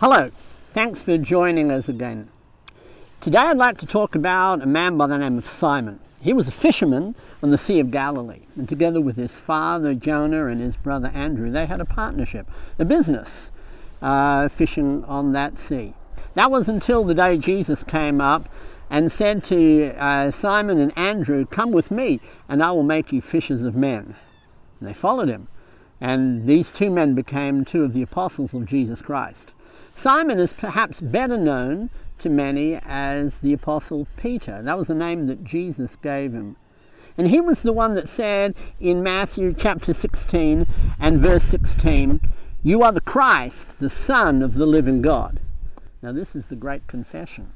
Hello, thanks for joining us again. Today I'd like to talk about a man by the name of Simon. He was a fisherman on the Sea of Galilee, and together with his father Jonah and his brother Andrew, they had a partnership, a business, fishing on that sea. That was until the day Jesus came up and said to Simon and Andrew, "Come with me and I will make you fishers of men." And they followed him, and these two men became two of the apostles of Jesus Christ. Simon is perhaps better known to many as the Apostle Peter. That was the name that Jesus gave him. And he was the one that said in Matthew chapter 16 and verse 16, "You are the Christ, the Son of the living God." Now this is the great confession.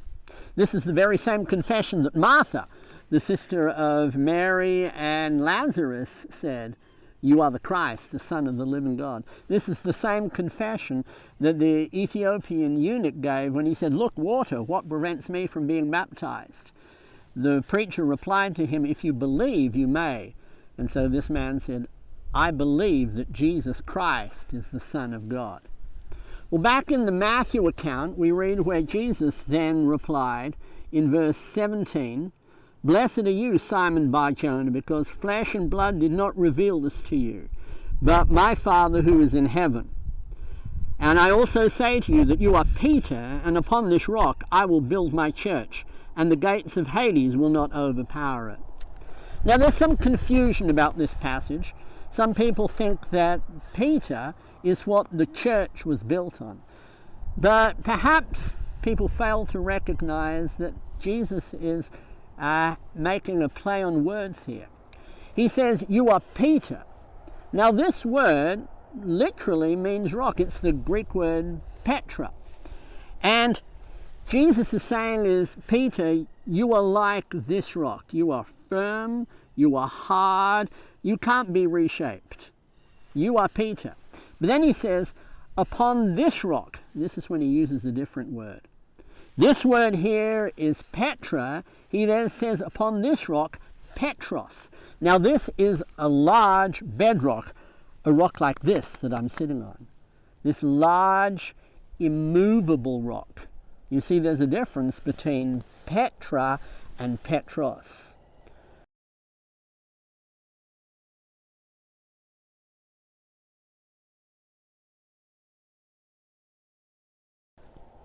This is the very same confession that Martha, the sister of Mary and Lazarus, said. "You are the Christ, the Son of the living God." This is the same confession that the Ethiopian eunuch gave when he said, "Look, water, what prevents me from being baptized?" The preacher replied to him, "If you believe, you may." And so this man said, "I believe that Jesus Christ is the Son of God." Well, back in the Matthew account, we read where Jesus then replied in verse 17, "Blessed are you, Simon Bar-Jonah, because flesh and blood did not reveal this to you, but my Father who is in heaven. And I also say to you that you are Peter, and upon this rock I will build my church, and the gates of Hades will not overpower it." Now there's some confusion about this passage. Some people think that Peter is what the church was built on. But perhaps people fail to recognize that Jesus is making a play on words here. He says, "You are Peter." Now this word literally means rock. It's the Greek word Petra. And Jesus is saying is, Peter, you are like this rock. You are firm, you are hard, you can't be reshaped. You are Peter. But then he says, upon this rock. This is when he uses a different word. This word here is Petra. He then says, upon this rock, Petros. Now this is a large bedrock, a rock like this that I'm sitting on. This large, immovable rock. You see, there's a difference between Petra and Petros.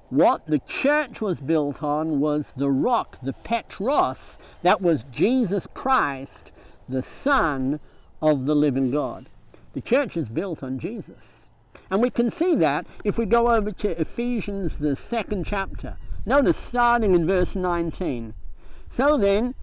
What the church was built on was the rock, the Petros, that was Jesus Christ, the Son of the living God. The church is built on Jesus. And we can see that if we go over to Ephesians, the 2nd chapter. Notice starting in verse 19. "So then,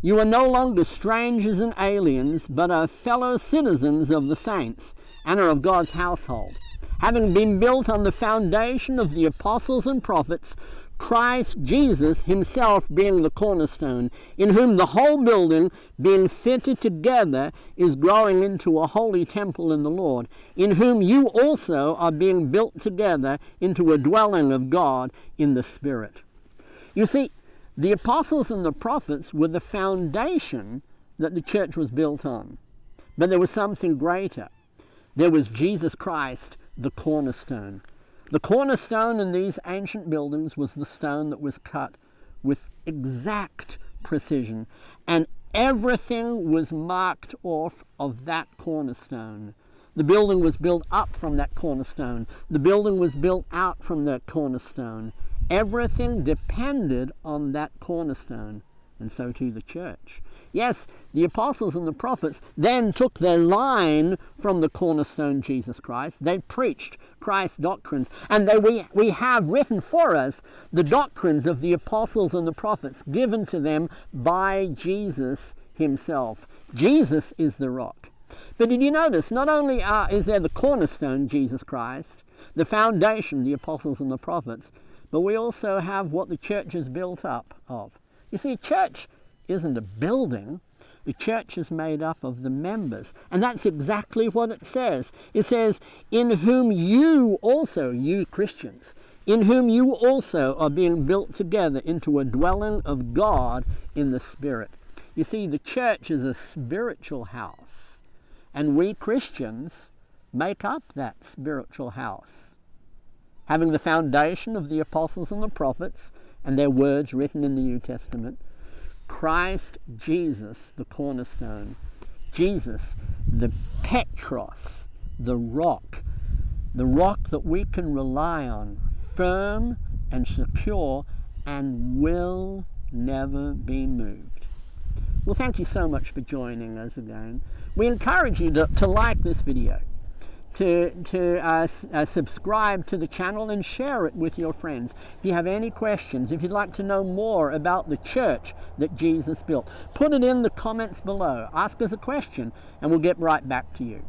you are no longer strangers and aliens, but are fellow citizens of the saints, and are of God's household, having been built on the foundation of the apostles and prophets, Christ Jesus himself being the cornerstone, in whom the whole building, being fitted together, is growing into a holy temple in the Lord, in whom you also are being built together into a dwelling of God in the Spirit." You see, the apostles and the prophets were the foundation that the church was built on. But there was something greater. There was Jesus Christ, the cornerstone. The cornerstone in these ancient buildings was the stone that was cut with exact precision, and everything was marked off of that cornerstone. The building was built up from that cornerstone. The building was built out from that cornerstone. Everything depended on that cornerstone, and so too the church. Yes, the apostles and the prophets then took their line from the cornerstone, Jesus Christ. They preached Christ's doctrines. And we have written for us the doctrines of the apostles and the prophets given to them by Jesus himself. Jesus is the rock. But did you notice, not only is there the cornerstone, Jesus Christ, the foundation, the apostles and the prophets, but we also have what the church is built up of. You see, church isn't a building. The church is made up of the members. And that's exactly what it says. It says, in whom you also, you Christians, in whom you also are being built together into a dwelling of God in the Spirit. You see, the church is a spiritual house. And we Christians make up that spiritual house. having the foundation of the apostles and the prophets and their words written in the New Testament. Christ Jesus, the cornerstone. Jesus, the Petros, the rock that we can rely on, firm and secure and will never be moved. Well, thank you so much for joining us again. We encourage you to like this video, to subscribe to the channel and share it with your friends. If you have any questions, if you'd like to know more about the church that Jesus built, put it in the comments below. Ask us a question and we'll get right back to you.